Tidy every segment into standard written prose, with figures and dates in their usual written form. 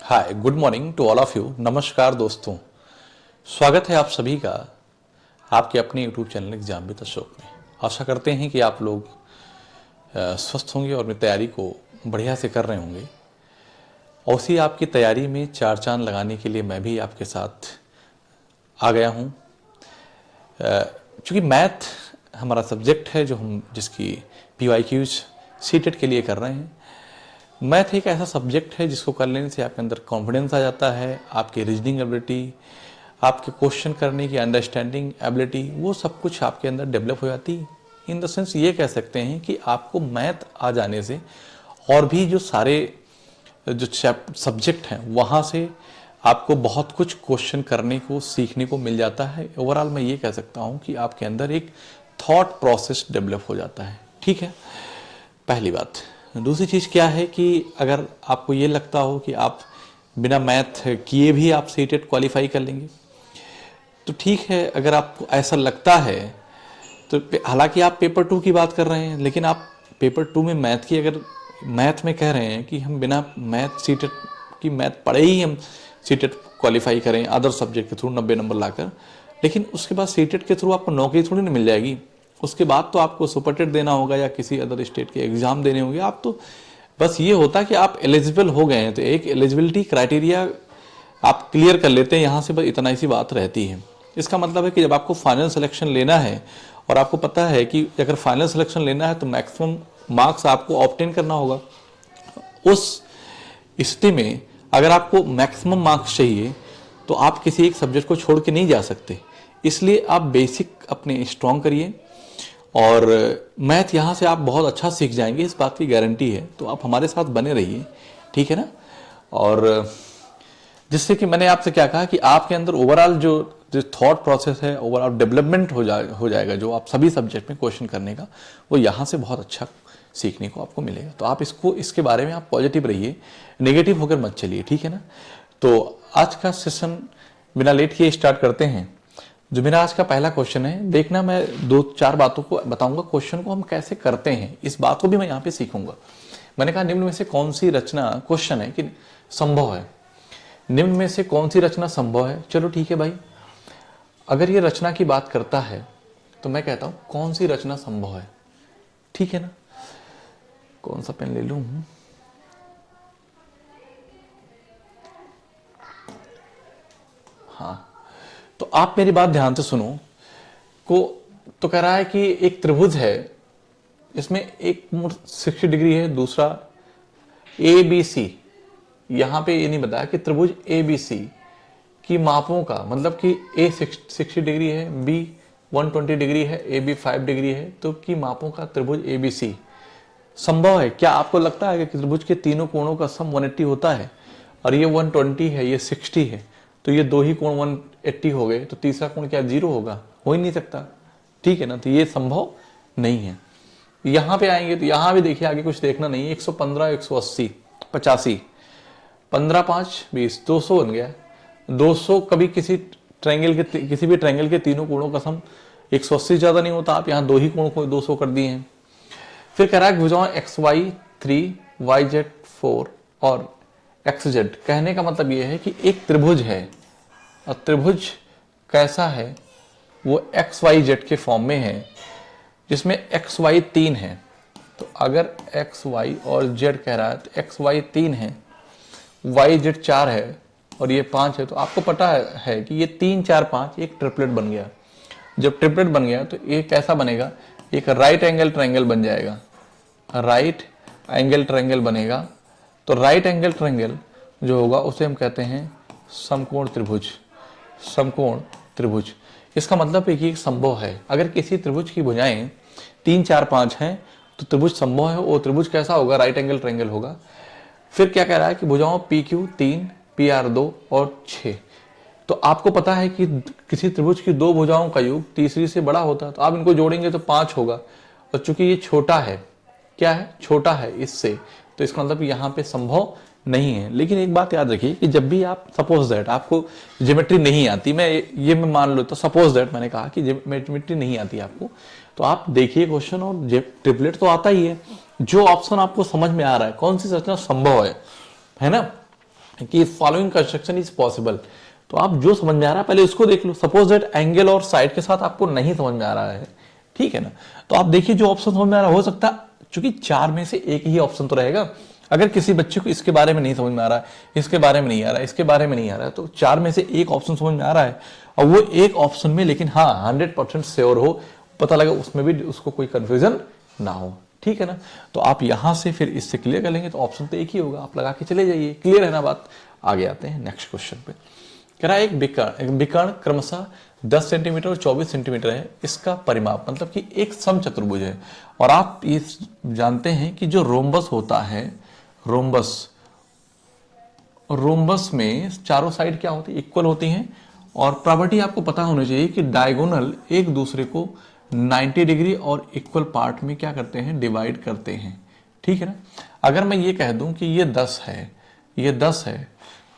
Hi, good morning to all of you. नमस्कार दोस्तों, स्वागत है आप सभी का आपके अपने YouTube channel exam with Ashok में। आशा करते हैं कि आप लोग स्वस्थ होंगे और अपनी तैयारी को बढ़िया से कर रहे होंगे। और उसी आपकी तैयारी में चार चांद लगाने के लिए मैं भी आपके साथ आ गया हूँ। चूँकि मैथ हमारा सब्जेक्ट है जो हम जिसकी PYQs सीटेट के लिए कर रहे हैं। मैथ एक ऐसा सब्जेक्ट है जिसको कर लेने से आपके अंदर कॉन्फिडेंस आ जाता है, आपकी रीजनिंग एबिलिटी, आपके क्वेश्चन करने की अंडरस्टैंडिंग एबिलिटी, वो सब कुछ आपके अंदर डेवलप हो जाती है। इन द सेंस ये कह सकते हैं कि आपको मैथ आ जाने से और भी जो सारे जो सब्जेक्ट हैं वहाँ से आपको बहुत कुछ क्वेश्चन करने को सीखने को मिल जाता है। ओवरऑल मैं ये कह सकता हूँ कि आपके अंदर एक थॉट प्रोसेस डेवलप हो जाता है। ठीक है, पहली बात। दूसरी चीज़ क्या है कि अगर आपको ये लगता हो कि आप बिना मैथ किए भी आप सीटेट क्वालिफाई कर लेंगे तो ठीक है। अगर आपको ऐसा लगता है तो हालांकि आप पेपर 2 की बात कर रहे हैं, लेकिन आप पेपर 2 में मैथ की अगर मैथ में कह रहे हैं कि हम बिना मैथ सीटेट की मैथ पढ़े ही हम सीटेट क्वालिफाई करें अदर सब्जेक्ट के थ्रू 90 नंबर लाकर, लेकिन उसके बाद सीटेट के थ्रू आपको नौकरी थोड़ी ना मिल जाएगी। उसके बाद तो आपको सुपरटेट देना होगा या किसी अदर स्टेट के एग्जाम देने होंगे। आप तो बस ये होता कि आप एलिजिबल हो गए हैं तो एक एलिजिबिलिटी क्राइटेरिया आप क्लियर कर लेते हैं, यहाँ से बस इतना सी बात रहती है। इसका मतलब है कि जब आपको फाइनल सिलेक्शन लेना है और आपको पता है कि अगर फाइनल सिलेक्शन लेना है तो मैक्सिमम मार्क्स आपको ऑब्टेन करना होगा। उस स्थिति में अगर आपको मैक्सिमम मार्क्स चाहिए तो आप किसी एक सब्जेक्ट को छोड़ के नहीं जा सकते। इसलिए आप बेसिक अपने स्ट्रॉन्ग करिए और मैथ यहाँ से आप बहुत अच्छा सीख जाएंगे, इस बात की गारंटी है। तो आप हमारे साथ बने रहिए, ठीक है ना। और जिससे कि मैंने आपसे क्या कहा कि आपके अंदर ओवरऑल जो थॉट प्रोसेस है ओवरऑल डेवलपमेंट हो जाएगा जो आप सभी सब्जेक्ट में क्वेश्चन करने का, वो यहाँ से बहुत अच्छा सीखने को आपको मिलेगा। तो आप इसके बारे में आप पॉजिटिव रहिए, नेगेटिव होकर मत चलिए, ठीक है ना। तो आज का सेशन बिना लेट किए स्टार्ट करते हैं। जो मेरा आज का पहला क्वेश्चन है, देखना मैं 2-4 बातों को बताऊंगा क्वेश्चन को हम कैसे करते हैं, इस बात को भी मैं यहाँ पे सीखूंगा। मैंने कहा निम्न में से कौन सी रचना, क्वेश्चन है कि संभव है, निम्न में से कौन सी रचना संभव है। चलो ठीक है भाई, अगर ये रचना की बात करता है तो मैं कहता हूं कौन सी रचना संभव है, ठीक है ना। कौन सा पेन ले लूं, हाँ। तो आप मेरी बात ध्यान से सुनो। को तो कह रहा है कि एक त्रिभुज है, इसमें एक 60 डिग्री है, दूसरा ABC। यहां पे ये नहीं बताया कि त्रिभुज ABC की मापों का मतलब कि A 60 डिग्री है, B 120 डिग्री है, AB 5 डिग्री है, तो की मापों का त्रिभुज ABC संभव है। क्या आपको लगता है कि त्रिभुज के तीनों कोणों का सम 180 होता है और ये 120 है, ये 60 है, तो ये दो ही कोण 180 हो गए, तो तीसरा कोण क्या 0 होगा? हो ही नहीं सकता, ठीक है ना। तो ये संभव नहीं है। यहां पे आएंगे तो यहां भी देखिए, आगे कुछ देखना नहीं है। 115, 180, 85, 15, 5, 20, 200 बन गया। 200 कभी किसी भी ट्रायंगल के तीनों कोणों का सम 180 ज्यादा नहीं होता। आप यहाँ दो ही कोण को 200 कर दिए हैं। फिर कह रहा है भुजाओं XY 3, YZ 4 और XZ। कहने का मतलब यह है कि एक त्रिभुज है और त्रिभुज कैसा है, वो XYZ के फॉर्म में है, जिसमें XY 3 है। तो अगर XY और Z कह रहा है तो XY 3 है, YZ 4 है और ये 5 है, तो आपको पता है कि ये 3, 4, 5 एक ट्रिपलेट बन गया। जब ट्रिपलेट बन गया तो ये कैसा बनेगा, एक राइट एंगल ट्रायंगल बन जाएगा। राइट एंगल ट्रायंगल बनेगा। तो राइट एंगल ट्रायंगल जो होगा उसे हम कहते हैं समकोण त्रिभुज। समकोण त्रिभुज, इसका मतलब है कि संभव है। अगर किसी त्रिभुज की भुजाएं 3, 4, 5 हैं तो त्रिभुज संभव है। वो त्रिभुज कैसा होगा, राइट एंगल ट्रायंगल होगा। फिर क्या कह रहा है कि भुजाओं PQ 3, PR 2 और 6। तो आपको पता है कि किसी त्रिभुज की दो भुजाओं का योग तीसरी से बड़ा होता है, तो आप इनको जोड़ेंगे तो 5 होगा। और चूंकि ये छोटा है, क्या है, छोटा है इससे, तो इसका मतलब यहाँ पे संभव नहीं है। लेकिन एक बात याद रखिए कि जब भी आप सपोज दैट आपको ज्योमेट्री नहीं आती, मैं मान लो तो सपोज दैट मैंने कहा कि ज्योमेट्री नहीं आती आपको, तो आप देखिए क्वेश्चन और ट्रिपलेट तो आता ही है। जो ऑप्शन आपको समझ में आ रहा है, कौन सी रचना संभव है ना, कि फॉलोइंग कंस्ट्रक्शन इज पॉसिबल। तो आप जो समझ में आ रहा है पहले उसको देख लो। सपोज दैट एंगल और साइड के साथ आपको नहीं समझ में आ रहा है, ठीक है ना, तो आप देखिए जो ऑप्शन समझ में आ रहा हो सकता है, चूंकि चार में से एक ही ऑप्शन तो रहेगा। अगर किसी बच्चे को इसके बारे में नहीं समझ में आ रहा है, इसके बारे में नहीं आ रहा है, इसके बारे में नहीं आ रहा है, तो चार में से एक ऑप्शन समझ में आ रहा है, और वो एक ऑप्शन में लेकिन हाँ 100% श्योर हो, पता लगा उसमें भी उसको कोई कंफ्यूजन ना हो, ठीक है ना। तो आप यहां से फिर इससे क्लियर कर लेंगे, तो ऑप्शन तो एक ही होगा, आप लगा के चले जाइए। क्लियर है ना बात। आगे आते हैं नेक्स्ट क्वेश्चन पे। कह रहा है एक विकर्ण क्रमशः 10 सेंटीमीटर और 24 सेंटीमीटर है, इसका परिमाप, मतलब कि एक समचतुर्भुज है। और आप ये जानते हैं कि जो रोम्बस होता है, रोम्बस में चारों साइड क्या होती है, इक्वल होती हैं। और प्रॉपर्टी आपको पता होनी चाहिए कि डायगोनल एक दूसरे को 90 डिग्री और इक्वल पार्ट में क्या करते हैं, डिवाइड करते हैं, ठीक है ना। अगर मैं ये कह दूं कि ये 10 है, ये 10 है,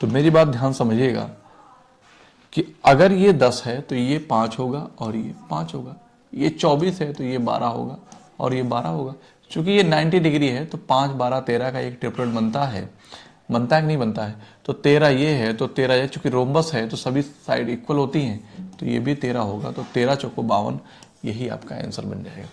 तो मेरी बात ध्यान समझिएगा कि अगर ये 10 है तो ये 5 होगा और ये 5 होगा, ये 24 है तो ये 12 होगा और ये 12 होगा। चूंकि ये 90 डिग्री है तो 5, 12, 13 का एक ट्रिपलेट बनता है कि नहीं बनता है। तो 13 ये है तो 13 ये, चूंकि रोम्बस है तो सभी साइड इक्वल होती हैं, तो ये भी 13 होगा। तो 13 चौको 52, यही आपका आंसर बन जाएगा,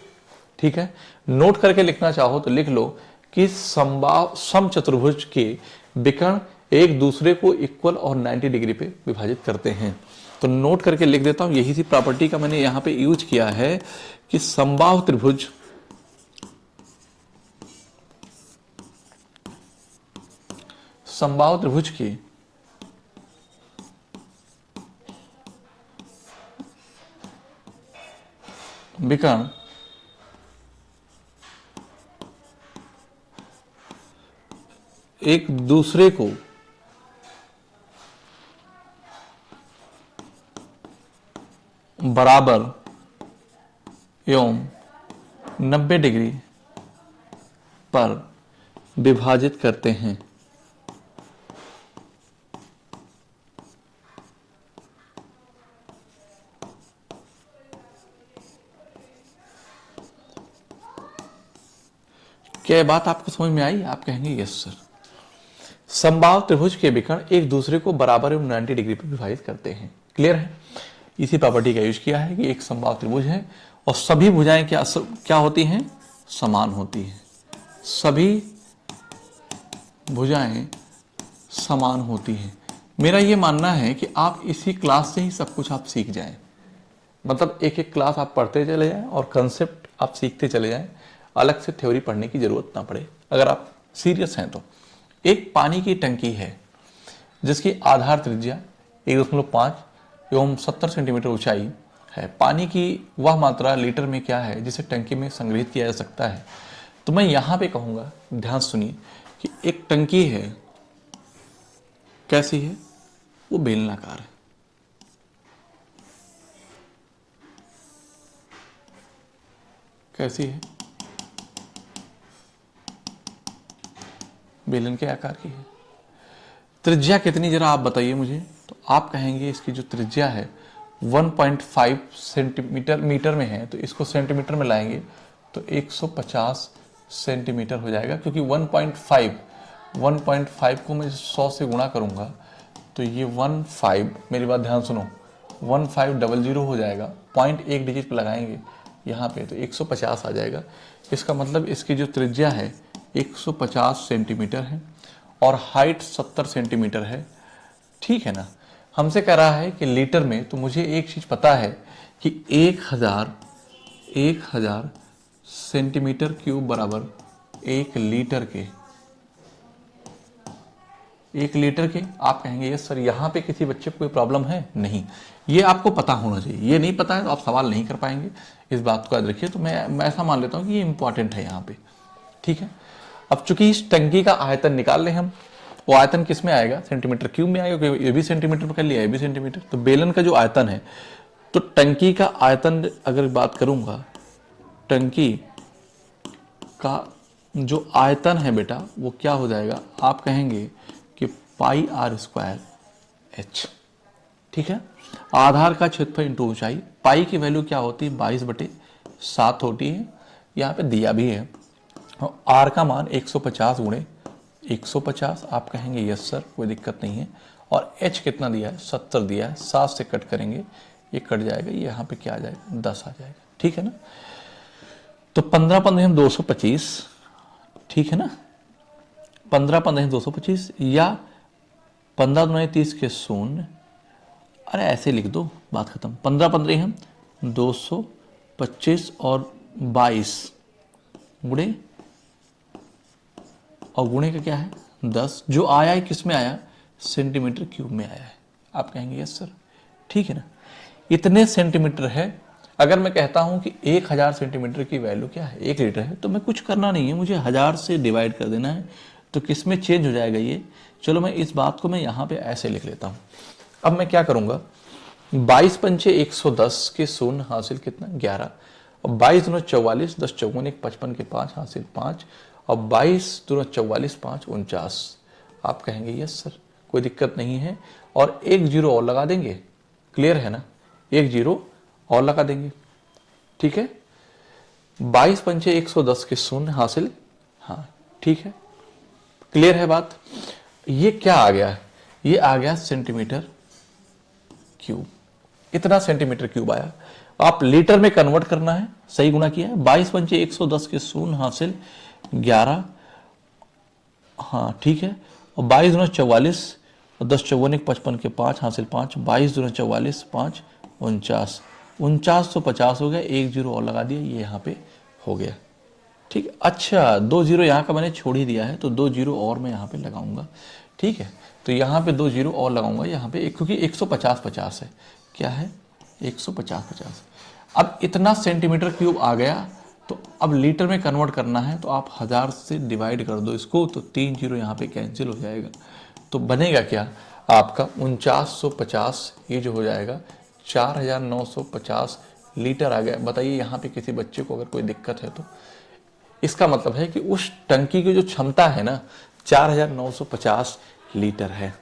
ठीक है। नोट करके लिखना चाहो तो लिख लो कि समचतुर्भुज के विकर्ण एक दूसरे को इक्वल और 90 डिग्री पे विभाजित करते हैं। तो नोट करके लिख देता हूं, यही सी प्रॉपर्टी का मैंने यहां पे यूज किया है कि समबाहु त्रिभुज की विकर्ण एक दूसरे को बराबर एवं 90 डिग्री पर विभाजित करते हैं। क्या बात आपको समझ में आई? आप कहेंगे यस सर। समबाहु त्रिभुज के विकर्ण एक दूसरे को बराबर एवं 90 डिग्री पर विभाजित करते हैं। क्लियर है। इसी प्रॉपर्टी का यूज किया है कि एक समबाहु त्रिभुज है और सभी भुजाएं क्या होती हैं, समान होती हैं। सभी भुजाएं समान होती हैं। मेरा ये मानना है कि आप इसी क्लास से ही सब कुछ आप सीख जाएं, मतलब एक एक क्लास आप पढ़ते चले जाएं और कंसेप्ट आप सीखते चले जाएं, अलग से थ्योरी पढ़ने की जरूरत ना पड़े, अगर आप सीरियस हैं तो। एक पानी की टंकी है जिसकी आधार त्रिज्या 1.5 एवं 70 सेंटीमीटर ऊंचाई है। पानी की वह मात्रा लीटर में क्या है जिसे टंकी में संग्रहित किया जा सकता है। तो मैं यहां पे कहूंगा, ध्यान सुनिए, कि एक टंकी है, कैसी है, वो बेलनाकार है। कैसी है, बेलन के आकार की है। त्रिज्या कितनी जरा आप बताइए मुझे। तो आप कहेंगे इसकी जो त्रिज्या है 1.5 सेंटीमीटर, मीटर में है तो इसको सेंटीमीटर में लाएंगे तो 150 सेंटीमीटर हो जाएगा, क्योंकि 1.5 को मैं 100 से गुणा करूंगा तो ये 15, मेरी बात ध्यान सुनो, 1500 हो जाएगा। पॉइंट एक डिजिट पे लगाएंगे यहाँ पे तो 150 आ जाएगा। इसका मतलब इसकी जो त्रिज्या है 150 सेंटीमीटर है और हाइट 70 सेंटीमीटर है, ठीक है ना। हमसे कह रहा है कि लीटर में, तो मुझे एक चीज पता है कि 1000 सेंटीमीटर क्यूब बराबर 1 लीटर के। 1 लीटर के। आप कहेंगे यस सर, यहाँ पे किसी बच्चे को कोई प्रॉब्लम है? नहीं, ये आपको पता होना चाहिए। ये नहीं पता है तो आप सवाल नहीं कर पाएंगे, इस बात को याद रखिए। तो मैं ऐसा मान लेता हूँ कि ये इंपॉर्टेंट है यहाँ पे, ठीक है। अब चूंकि इस टंकी का आयतन निकाल लें हम, वो आयतन किस में आएगा, सेंटीमीटर क्यूब में आएगा, क्योंकि ये भी सेंटीमीटर में कर लिया, ये भी सेंटीमीटर। तो बेलन का जो आयतन है, तो टंकी का आयतन अगर बात करूंगा, टंकी का जो आयतन है बेटा वो क्या हो जाएगा, आप कहेंगे कि πr²h, ठीक है। आधार का क्षेत्रफल इंटू ऊंचाई, पाई की वैल्यू क्या होती है, 22/7 होती है, यहाँ पे दिया भी है। और आर का मान 150 गुणे 150, आप कहेंगे यस सर कोई दिक्कत नहीं है। और h कितना दिया है, 70 दिया है, 7 से कट करेंगे, ये कट जाएगा, ये यहाँ पे क्या आ जाएगा, 10 आ जाएगा, ठीक है ना। तो 15 15 हम 225, ठीक है ना, 15 15 225 या 15 दूनी 30 के 0, अरे ऐसे लिख दो, बात खत्म। 15 15 हम 225 और 22 गुणे, और गुणे का क्या है 10, जो आया है किस में आया, सेंटीमीटर क्यूब में आया है। आप कहेंगे यस सर, ठीक है ना। इतने सेंटीमीटर है। अगर मैं कहता हूं कि 1000 सेंटीमीटर की वैल्यू क्या है, 1 लीटर है, तो मैं कुछ करना नहीं है, मुझे 1000 से डिवाइड कर देना है, तो किस में चेंज हो जाएगा ये। चलो मैं इस बात को मैं यहाँ पे ऐसे लिख लेता हूँ। अब मैं क्या करूँगा, 22 पंचे 110 के 0 हासिल कितना 11, और 22 दूना 44, 10 चौगुन 1 55 के 5 हासिल 5, और 22 दूना 44 5 49। आप कहेंगे यस सर कोई दिक्कत नहीं है, और एक जीरो और लगा देंगे, क्लियर है ना, एक जीरो और लगा देंगे, ठीक है। 22 पंचे 110 के 0 हासिल, हाँ ठीक है, क्लियर है बात। ये क्या आ गया, ये आ गया सेंटीमीटर क्यूब, इतना सेंटीमीटर क्यूब आया। आप लीटर में कन्वर्ट करना है, सही गुना किया है, 22 पंचे 110 के 0 हासिल 11, हाँ ठीक है, और 22 दूना 44, और 10 चौगुन 1 55 के 5 हासिल 5, 22 दूना 44 5 49, 4950 हो गया, एक जीरो और लगा दिया, ये यहाँ पे हो गया, ठीक है। अच्छा 2 जीरो यहाँ का मैंने छोड़ ही दिया है, तो 2 जीरो और मैं यहाँ पे लगाऊंगा, ठीक है। तो यहाँ पे 2 जीरो और लगाऊंगा यहाँ पे, क्योंकि 150 50 है, क्या है 150 50। अब इतना सेंटीमीटर क्यूब आ गया, तो अब लीटर में कन्वर्ट करना है, तो आप 1000 से डिवाइड कर दो इसको, तो 3 जीरो यहाँ पे कैंसिल हो जाएगा, तो बनेगा क्या आपका 4950, ये जो हो जाएगा 4950 लीटर आ गया। बताइए यहाँ पे किसी बच्चे को अगर कोई दिक्कत है तो, इसका मतलब है कि उस टंकी की जो क्षमता है ना 4950 लीटर है,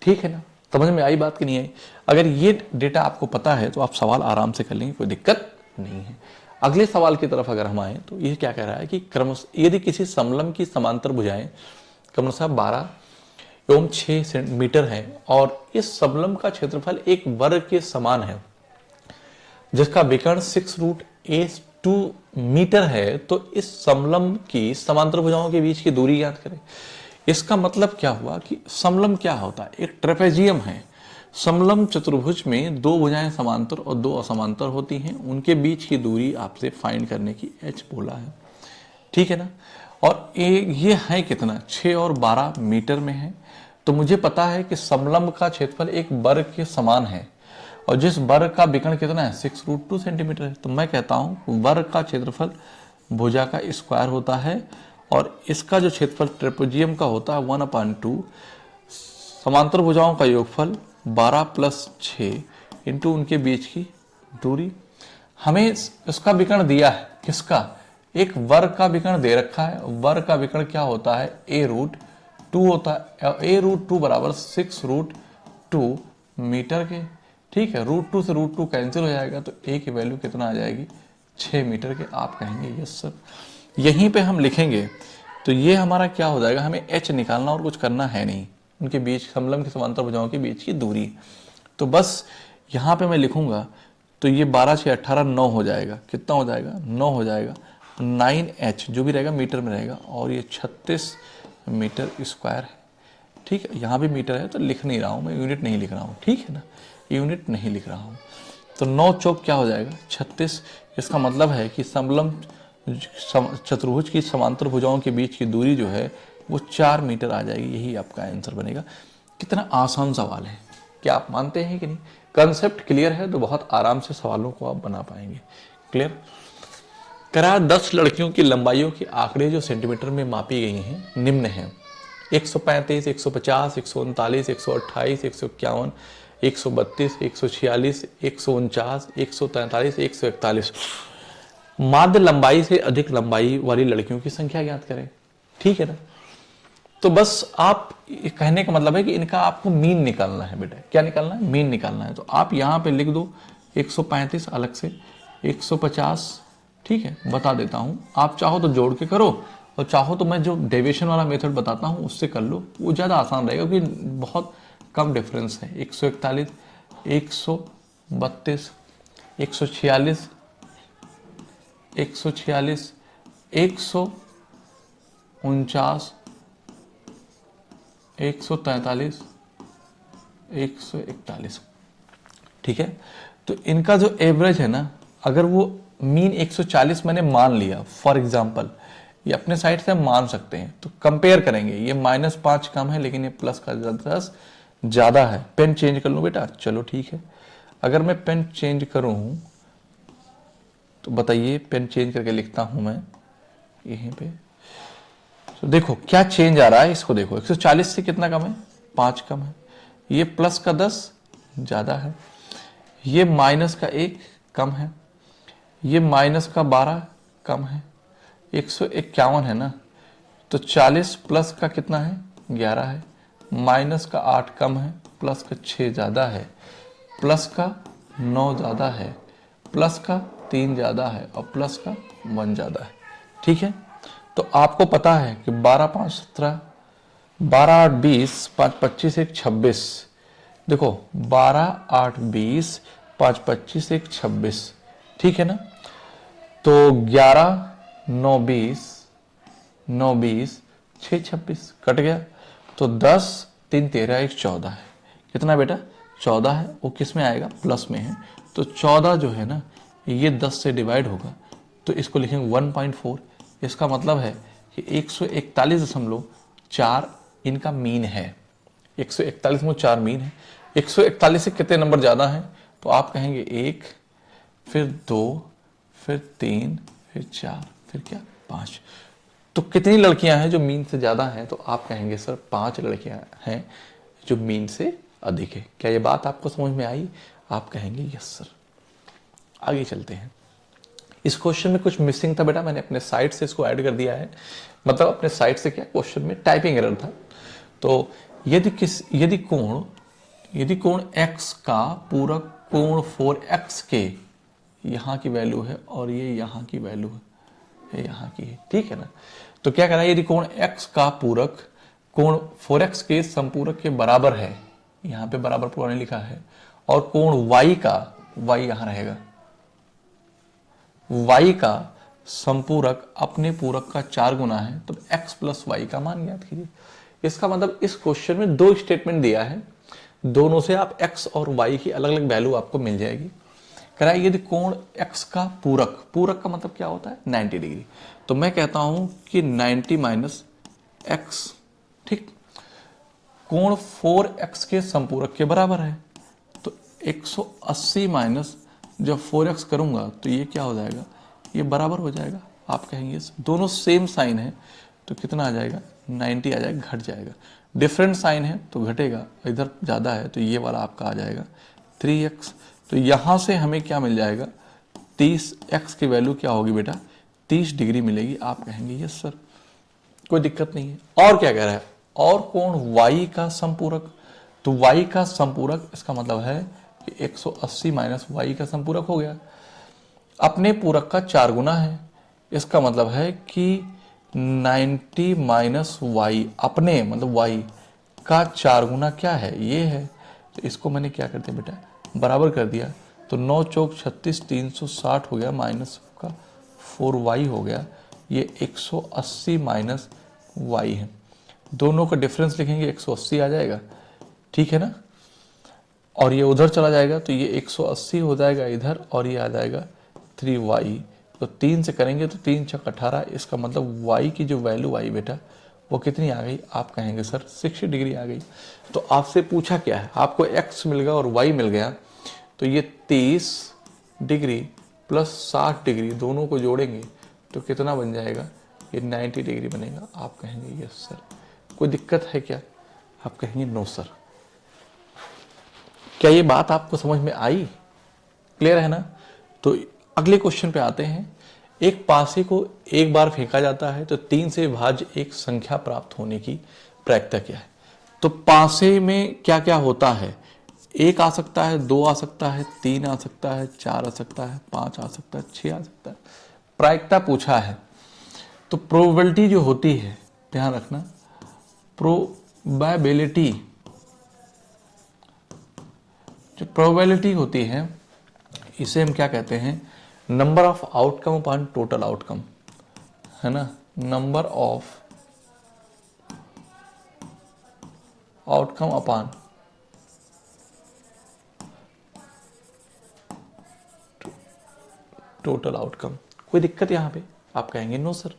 ठीक है ना। समझ में आई बात कि नहीं आई। अगर ये डेटा आपको पता है तो आप सवाल आराम से कर लेंगे, कोई दिक्कत नहीं है। अगले सवाल की तरफ अगर हम आए तो ये क्या कह रहा है कि क्रमशः यदि किसी समलंब की समांतर भुजाएं क्रमशः 12 एवं 6 मीटर है और इस समलंब का क्षेत्रफल एक वर्ग के समान है, जिसका विकर्ण 6√a² मीटर है, तो इस समलंब की समांतर भुजाओं के बीच की दूरी ज्ञात करें। इसका मतलब क्या हुआ कि समलंब क्या होता है, एक ट्रेपेजियम है। समलंब चतुर्भुज में 2 भुजाएं समांतर और 2 असमांतर होती हैं, उनके बीच की दूरी आपसे फाइंड करने की h बोला है, ठीक है ना। और ये है कितना 6 और 12 मीटर में है, तो मुझे पता है कि समलंब का क्षेत्रफल एक वर्ग के समान है, और जिस वर्ग का विकर्ण कितना है 6√2 सेंटीमीटर है, तो मैं कहता हूं वर्ग का क्षेत्रफल भुजा का स्क्वायर होता है, और इसका जो क्षेत्रफल ट्रेपेजियम का होता है 1/2, समांतर भुजाओं का योगफल 12 + 6 इंटू उनके बीच की दूरी। हमें इसका विकर्ण दिया है, किसका, एक वर्ग का विकर्ण दे रखा है। वर्ग का विकर्ण क्या होता है a√2 होता है, a√2 बराबर 6√2 मीटर के, ठीक है। √2 से √2 कैंसिल हो जाएगा, तो a की वैल्यू कितना आ जाएगी 6 मीटर के। आप कहेंगे यस सर, यहीं पे हम लिखेंगे तो ये हमारा क्या हो जाएगा, हमें h निकालना और कुछ करना है नहीं, उनके बीच समलंब की समांतर भुजाओं के बीच की दूरी। तो बस यहाँ पे मैं लिखूंगा, तो ये 12 6 18 9 हो जाएगा, कितना हो जाएगा 9 हो जाएगा, 9h जो भी रहेगा मीटर में रहेगा, और ये 36 मीटर स्क्वायर है, ठीक है। यहाँ भी मीटर है तो लिख नहीं रहा हूँ मैं, यूनिट नहीं लिख रहा हूँ, ठीक है ना, यूनिट नहीं लिख रहा हूँ। तो 9 चौक क्या हो जाएगा 36। इसका मतलब है कि समलंब चतुर्भुज की समांतर भुजाओं के बीच की दूरी जो है वो 4 मीटर आ जाएगी, यही आपका आंसर बनेगा। कितना आसान सवाल है, क्या आप मानते हैं कि नहीं। कंसेप्ट क्लियर है तो बहुत आराम से सवालों को आप बना पाएंगे। क्लियर करा 10 लड़कियों की लंबाइयों के आंकड़े जो सेंटीमीटर में मापी गई हैं निम्न हैं: 135, 150, 139, 128, 151, 132, 146, 149, 143, 141। माध्य लंबाई से अधिक लंबाई वाली लड़कियों की संख्या ज्ञात करें, ठीक है ना। तो बस आप कहने का मतलब है कि इनका आपको मीन निकालना है बेटा। क्या निकालना है, मीन निकालना है। तो आप यहां पे लिख दो 135 अलग से, 150, ठीक है, बता देता हूं, आप चाहो तो जोड़ के करो और चाहो तो मैं जो डेविएशन वाला मेथड बताता हूँ उससे कर लो, वो ज़्यादा आसान रहेगा क्योंकि बहुत कम डिफरेंस है। 141, 132, 146, 146, 149, 143, 141। ठीक है, तो इनका जो एवरेज है ना, अगर वो मीन 140 मैंने मान लिया फॉर एग्जांपल, ये अपने साइड से हम मान सकते हैं, तो कंपेयर करेंगे, ये -5 कम है लेकिन ये प्लस का 10 ज़्यादा है। पेन चेंज कर लूँ बेटा? चलो ठीक है, अगर मैं पेन चेंज करूँ तो बताइए, पेन चेंज करके लिखता हूँ मैं यहीं पे। तो देखो क्या चेंज आ रहा है, इसको देखो, 140 से कितना कम है? 5 कम है। ये प्लस का 10 ज़्यादा है, ये माइनस का 1 कम है, ये माइनस का 12 कम है, 151 है ना, तो 40 प्लस का कितना है? 11 है, माइनस का 8 कम है, प्लस का 6 ज़्यादा है, प्लस का 9 ज़्यादा है, प्लस का 3 ज़्यादा है और प्लस का 1 ज़्यादा है। ठीक है, तो आपको पता है कि 12 5 17, 12 8 20, 5 25, 1 26। देखो 12 8 20, 5 25, 1 26। ठीक है ना, तो 11 9 20, 9 20, 6 26 कट गया, तो 10 3 13, 1 14 है। कितना बेटा? 14 है। वो किस में आएगा? प्लस में है, तो 14 जो है ना ये 10 से डिवाइड होगा, तो इसको लिखेंगे 1.4। इसका मतलब है कि 141.4 इनका मीन है। 141.4 मीन है। 141 से कितने नंबर ज़्यादा हैं? तो आप कहेंगे 1, फिर 2, फिर 3, फिर 4, फिर क्या? 5। तो कितनी लड़कियां हैं जो मीन से ज़्यादा हैं? तो आप कहेंगे सर 5 लड़कियां हैं जो मीन से अधिक है। क्या ये बात आपको समझ में आई? आप कहेंगे यस सर। आगे चलते हैं। इस क्वेश्चन में कुछ मिसिंग था बेटा, मैंने अपने साइड से इसको ऐड कर दिया है। मतलब अपने साइड से क्या, क्वेश्चन में टाइपिंग एरर था। तो यदि कोण x का पूरक कोण 4x के यहाँ की वैल्यू है और ये यहाँ की वैल्यू है, ये यहाँ की है, ठीक है ना, तो क्या कहना है, यदि कोण x का पूरक कोण 4x के संपूरक के बराबर है, यहाँ पे बराबर पूरा नहीं लिखा है, और कोण y का, y यहाँ रहेगा, y का संपूरक अपने पूरक का 4 गुना है, तो x प्लस वाई का मान ज्ञात कीजिए। इसका मतलब इस क्वेश्चन में 2 स्टेटमेंट दिया है, दोनों से आप x और y की अलग अलग वैल्यू आपको मिल जाएगी। कह रहा है यदि कोण x का पूरक, पूरक का मतलब क्या होता है? 90 डिग्री। तो मैं कहता हूं कि 90 माइनस x, ठीक, कोण 4x के संपूरक के बराबर है, तो 180 माइनस जब 4x करूंगा तो ये क्या हो जाएगा? ये बराबर हो जाएगा। आप कहेंगे दोनों सेम साइन है तो कितना आ जाएगा? 90 आ जाएगा, घट जाएगा। डिफरेंट साइन है तो घटेगा, इधर ज़्यादा है तो ये वाला आपका आ जाएगा 3x। तो यहाँ से हमें क्या मिल जाएगा? 30x की वैल्यू क्या होगी बेटा? 30 डिग्री मिलेगी। आप कहेंगे यस सर, कोई दिक्कत नहीं है। और क्या कह रहा है? और कोण y का संपूरक, तो y का संपूरक इसका मतलब है कि 180 माइनस वाई का संपूरक हो गया, अपने पूरक का 4 गुना है। इसका मतलब है कि 90 माइनस वाई, अपने मतलब y का 4 गुना क्या है? ये है। तो इसको मैंने क्या कर दिया बेटा? बराबर कर दिया। तो 9 चौक 36, 360 हो गया, माइनस का 4y हो गया, ये 180 माइनस वाई है। दोनों का डिफरेंस लिखेंगे, 180 आ जाएगा, ठीक है ना, और ये उधर चला जाएगा तो ये 180 हो जाएगा इधर, और ये आ जाएगा 3y। तो 3 से करेंगे तो 3 छक 18। इसका मतलब y की जो वैल्यू आई बेटा वो कितनी आ गई? आप कहेंगे सर 60 डिग्री आ गई। तो आपसे पूछा क्या है? आपको x मिल गया और y मिल गया, तो ये 30 डिग्री प्लस 60 डिग्री दोनों को जोड़ेंगे तो कितना बन जाएगा? ये 90 डिग्री बनेगा। आप कहेंगे यस सर। कोई दिक्कत है क्या? आप कहेंगे नो सर। क्या ये बात आपको समझ में आई? क्लियर है ना? तो अगले क्वेश्चन पे आते हैं। एक पासे को एक बार फेंका जाता है तो 3 से विभाज्य एक संख्या प्राप्त होने की प्रायिकता क्या है? तो पासे में क्या क्या होता है? 1 आ सकता है, 2 आ सकता है, 3 आ सकता है, 4 आ सकता है, 5 आ सकता है, 6 आ सकता है। प्रायिकता पूछा है तो प्रोबेबिलिटी जो होती है, ध्यान रखना, प्रोबेबिलिटी, जो प्रोबेबिलिटी होती है इसे हम क्या कहते हैं, number of outcome upon total outcome, है ना, number of outcome upon total outcome. कोई दिक्कत यहां पे? आप कहेंगे नो सर।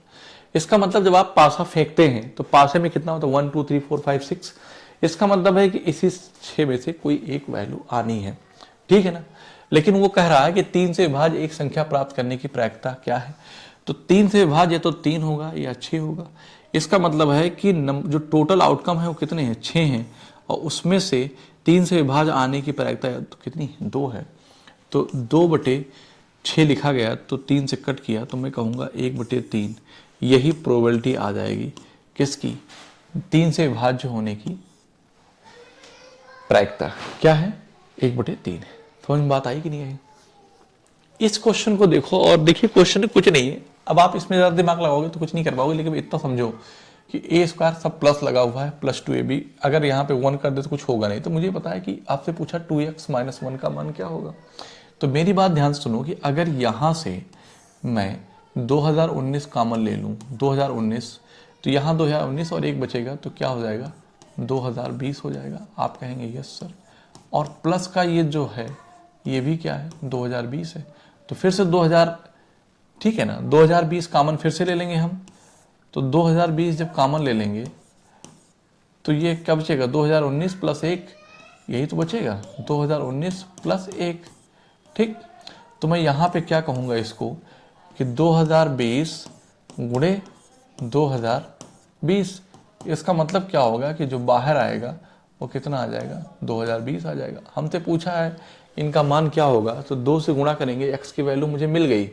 इसका मतलब जब आप पासा फेंकते हैं तो पासे में कितना होता है, 1 2 3 4 5 6, इसका मतलब है कि इसी 6 में से कोई एक वैल्यू आनी है, ठीक है ना। लेकिन वो कह रहा है कि 3 से विभाज्य एक संख्या प्राप्त करने की प्रायिकता क्या है, तो 3 से विभाज्य या तो 3 होगा या 6 होगा। इसका मतलब है कि जो टोटल आउटकम है वो कितने हैं, 6 हैं, और उसमें से 3 से विभाज्य आने की प्रायिकता तो कितनी, 2 है। तो 2/6 लिखा गया, तो 3 से कट किया तो मैं कहूँगा 1/3, यही प्रोबेबिलिटी आ जाएगी किसकी, 3 से विभाज्य होने की प्रायिकता क्या है, 1/3 है। समझ में बात आई कि नहीं आई? इस क्वेश्चन को देखो और देखिए, क्वेश्चन कुछ नहीं है, अब आप इसमें ज़्यादा दिमाग लगाओगे तो कुछ नहीं कर पाओगे, लेकिन इतना समझो कि a² सब प्लस लगा हुआ है, +2ab, अगर यहाँ पे 1 कर दे तो कुछ होगा नहीं। तो मुझे पता है कि आपसे पूछा 2x - 1 का मान क्या होगा। तो मेरी बात ध्यान से सुनो कि अगर यहाँ से मैं 2019 कॉमन ले लूँ, 2019, तो यहाँ 2019 और 1 बचेगा तो क्या हो जाएगा, 2020 हो जाएगा। आप कहेंगे यस सर, और प्लस का ये जो है ये भी क्या है, 2020 है। तो फिर से 2000, ठीक है ना, 2020 कॉमन फिर से ले लेंगे हम, तो 2020 जब कॉमन ले लेंगे तो ये क्या बचेगा, 2019 + 1, यही तो बचेगा, 2019 + 1, ठीक। तो मैं यहाँ पे क्या कहूँगा इसको कि 2020 गुणे 2020, इसका मतलब क्या होगा कि जो बाहर आएगा वो कितना आ जाएगा, 2020 आ जाएगा। हमसे पूछा है इनका मान क्या होगा, तो 2 से गुणा करेंगे, x की वैल्यू मुझे मिल गई,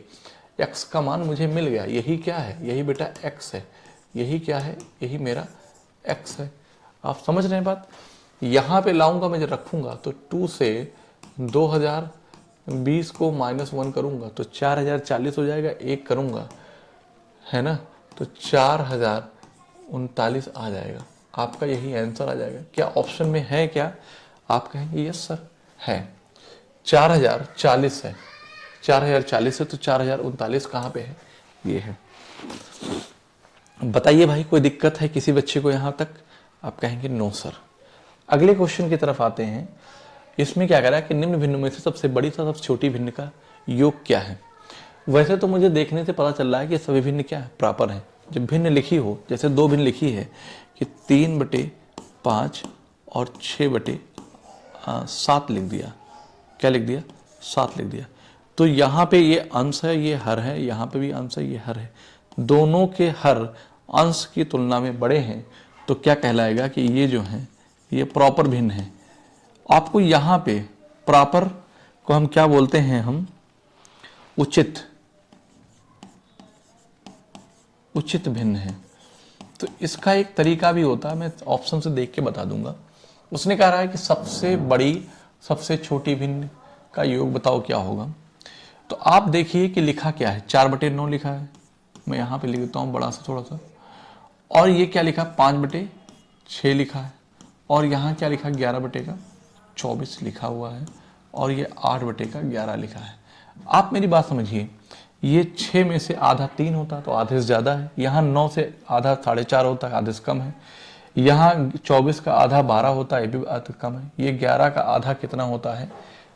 x का मान मुझे मिल गया, यही क्या है, यही बेटा x है, यही क्या है, यही मेरा x है। आप समझ रहे हैं बात? यहाँ पे लाऊंगा मैं, जब रखूंगा तो 2 से 2020 को -1 करूंगा तो 4040 हो जाएगा, 1 करूंगा, है ना, तो 4039 आ जाएगा। आपका यही आंसर आ जाएगा। क्या ऑप्शन में है क्या? आप कहेंगे यस सर है, 4040 है, 4040 है, तो 4039 कहाँ पे है, ये है। बताइए भाई, कोई दिक्कत है किसी बच्चे को यहाँ तक? आप कहेंगे नो सर। अगले क्वेश्चन की तरफ आते हैं। इसमें क्या कह रहा है कि निम्न भिन्नों में से सबसे बड़ी तथा सबसे छोटी भिन्न का योग क्या है। वैसे तो मुझे देखने से पता चल रहा है कि सभी भिन्न क्या है, प्रॉपर है। जब भिन्न लिखी हो, जैसे 2 भिन्न लिखी है कि 3/5 और 6/7 लिख दिया, क्या लिख दिया, 7 लिख दिया, तो यहाँ पे ये अंश है, ये हर है, यहाँ पे भी अंश है, ये हर है, दोनों के हर अंश की तुलना में बड़े हैं, तो क्या कहलाएगा कि ये जो है ये प्रॉपर भिन्न है। आपको यहाँ पे प्रॉपर को हम क्या बोलते हैं, हम उचित भिन्न है। तो इसका एक तरीका भी होता है, मैं ऑप्शन से देख के बता दूंगा। उसने कहा है कि सबसे बड़ी सबसे छोटी भिन्न का योग बताओ क्या होगा। तो आप देखिए कि लिखा क्या है, 4/9 लिखा है, मैं यहाँ पे लिख देता हूँ बड़ा सा थोड़ा सा, और ये क्या लिखा, 5/6 लिखा है, और यहाँ क्या लिखा, 11/24 लिखा हुआ है, और ये 8/11 लिखा है। आप मेरी बात समझिए, ये 6 में से आधा 3 होता तो आधे से ज़्यादा है, यहाँ 9 से आधा 4.5 होता है, आधे से कम है, यहाँ 24 का आधा 12 होता है, ये भी आधा कम है, ये 11 का आधा कितना होता है,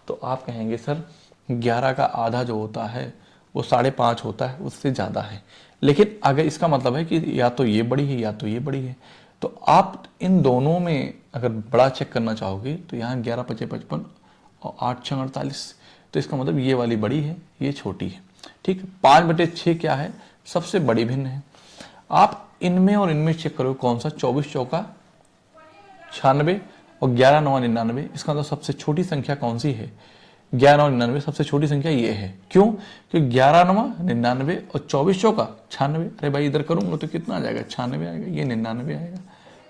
तो आप कहेंगे सर 11 का आधा जो होता है वो 5.5 होता है, उससे ज़्यादा है। लेकिन अगर इसका मतलब है कि या तो ये बड़ी है या तो ये बड़ी है, तो आप इन दोनों में अगर बड़ा चेक करना चाहोगे तो यहाँ 11×5 = 55 और 8×6 = 48, तो इसका मतलब ये वाली बड़ी है, ये छोटी है, ठीक। 5/6 क्या है, सबसे बड़ी भिन्न है। आप इनमें और इनमें चेक करो कौन सा, 24 चौका 96 और 11 9 99, इसका मतलब सबसे छोटी संख्या कौन सी है, 11 और 99, सबसे छोटी संख्या ये है। क्यों? क्योंकि 11 9 99 और 24 चौका 96। अरे भाई इधर करूंगा तो कितना आ जाएगा, 96 आएगा, ये 99 आएगा,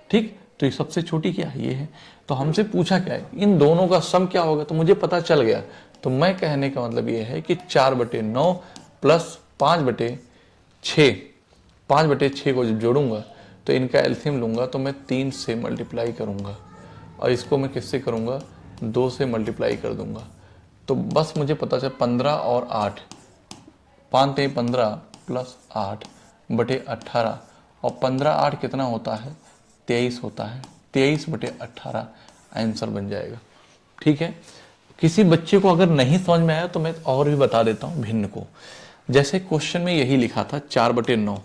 ठीक। तो ये सबसे छोटी क्या है, ये है। तो हमसे पूछा क्या है, इन दोनों का सम क्या होगा, तो मुझे पता चल गया। तो मैं कहने का मतलब ये है कि 4/9 + 5/6 5/6 को जब जोड़ूंगा तो इनका एलसीएम लूंगा तो मैं 3 से मल्टीप्लाई करूंगा और इसको मैं किससे करूंगा, 2 से मल्टीप्लाई कर दूंगा। तो बस मुझे पता चला 15 और 8, 5 3 15 प्लस 8/18 और 15 8 कितना होता है, 23 होता है। 23/18 आंसर बन जाएगा। ठीक है, किसी बच्चे को अगर नहीं समझ में आया तो मैं और भी बता देता हूँ भिन्न को। जैसे क्वेश्चन में यही लिखा था 4/9,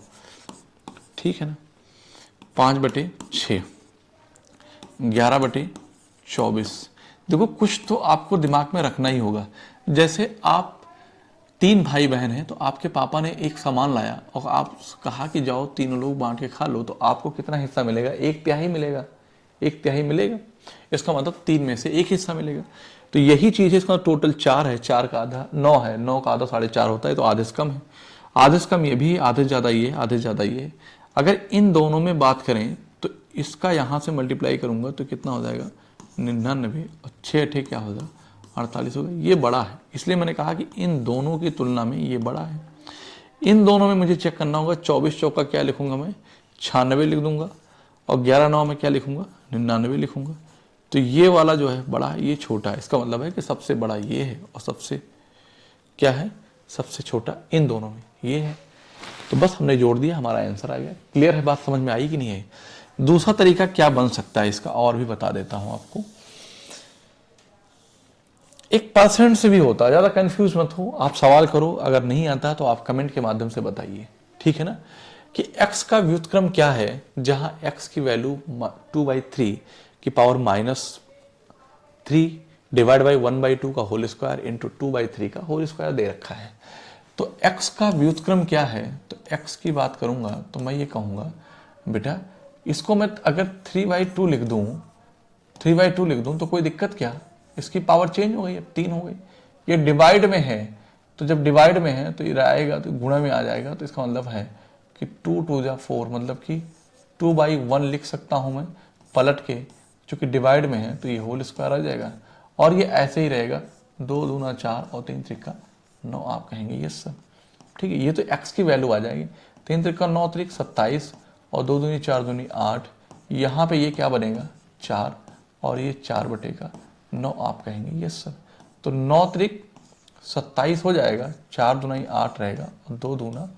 ठीक है ना, 5/6, 11/24। देखो कुछ तो आपको दिमाग में रखना ही होगा। जैसे आप 3 भाई बहन हैं तो आपके पापा ने एक सामान लाया और आप कहा कि जाओ तीनों लोग बांट के खा लो, तो आपको कितना हिस्सा मिलेगा, 1/3 मिलेगा। 1/3 मिलेगा, इसका मतलब 3 में से 1 हिस्सा मिलेगा। तो यही चीज है, इसका टोटल 4 है, 4 का आधा 9 है, 9 का आधा 4.5 होता है, तो आधे से कम है। आधे से कम ये भी, आधे से ज्यादा ये, आधे से ज्यादा ये। अगर इन दोनों में बात करें तो इसका यहां से मल्टीप्लाई करूंगा तो कितना हो जाएगा, 99 और 6 क्या होगा, 48 होगा। ये बड़ा है, इसलिए मैंने कहा कि इन दोनों की तुलना में ये बड़ा है। इन दोनों में मुझे चेक करना होगा। 24 चौका क्या लिखूंगा मैं, 96 लिख दूंगा और 11 9 में क्या लिखूंगा, 99 लिखूंगा। तो ये वाला जो है बड़ा है, ये छोटा है। इसका मतलब है कि सबसे बड़ा ये है और सबसे क्या है, सबसे छोटा इन दोनों में ये है। तो बस हमने जोड़ दिया, हमारा आंसर आ गया। क्लियर है, बात समझ में आई कि नहीं है। दूसरा तरीका क्या बन सकता है इसका, और भी बता देता हूं आपको। एक परसेंट से भी होता है, ज्यादा कंफ्यूज मत हो, आप सवाल करो, अगर नहीं आता तो आप कमेंट के माध्यम से बताइए, ठीक है ना, कि x का व्युत्क्रम क्या है, जहां x की वैल्यू 2/3 की पावर -3 डिवाइड बाई 1/2 का होल स्क्वायर इंटू 2/3 का होल स्क्वायर दे रखा है। तो x का व्युत्क्रम क्या है, तो x की बात करूंगा तो मैं ये कहूंगा बेटा, इसको मैं अगर 3/2 लिख दूं, 3/2 लिख दूं तो कोई दिक्कत क्या, इसकी पावर चेंज हो गई, अब 3 हो गई। ये डिवाइड में है, तो जब डिवाइड में है तो ये आएगा तो गुणा में आ जाएगा। तो इसका मतलब है कि 2 2 जा 4, मतलब कि 2/1 लिख सकता हूं मैं पलट के, चूंकि डिवाइड में है तो ये होल स्क्वायर आ जाएगा। और ये ऐसे ही रहेगा, 2 दूना 4 और 3 त्रिका 9 आप कहेंगे ये सब, ठीक है। ये तो x की वैल्यू आ जाएगी, 3 त्रिका 9 त्रिक 27 और 2 दूनी 4 दूनी 8। यहाँ पे ये क्या बनेगा, 4 और ये 4/9 आप कहेंगे ये सब। तो 9 त्रिक 27 हो जाएगा, 4 दूना 8 रहेगा और 2 दूना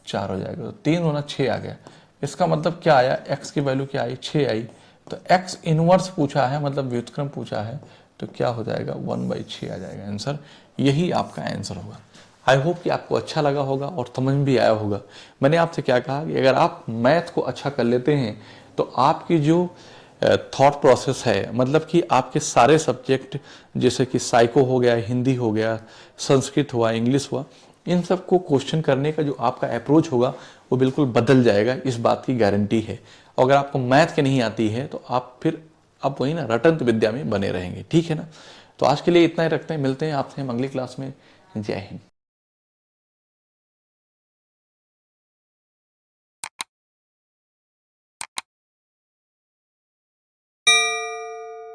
4 हो जाएगा, तो 3 दूना 6 आ गया। इसका मतलब क्या आया, x की वैल्यू क्या आई, 6 आई। तो x इनवर्स पूछा है, मतलब व्युत्क्रम पूछा है, तो क्या हो जाएगा, 1/6 आ जाएगा आंसर। यही आपका आंसर होगा। आई होप कि आपको अच्छा लगा होगा और समझ में भी आया होगा। मैंने आपसे क्या कहा कि अगर आप मैथ को अच्छा कर लेते हैं तो आपकी जो थॉट प्रोसेस है, मतलब कि आपके सारे सब्जेक्ट जैसे कि साइको हो गया, हिंदी हो गया, संस्कृत हुआ, इंग्लिश हुआ, इन सब को क्वेश्चन करने का जो आपका अप्रोच होगा वो बिल्कुल बदल जाएगा, इस बात की गारंटी है। और अगर आपको मैथ के नहीं आती है तो आप फिर आप वही ना रटंत विद्या में बने रहेंगे, ठीक है ना। तो आज के लिए इतना ही रखते हैं, मिलते हैं आपसे हम अगली क्लास में। जय हिंद।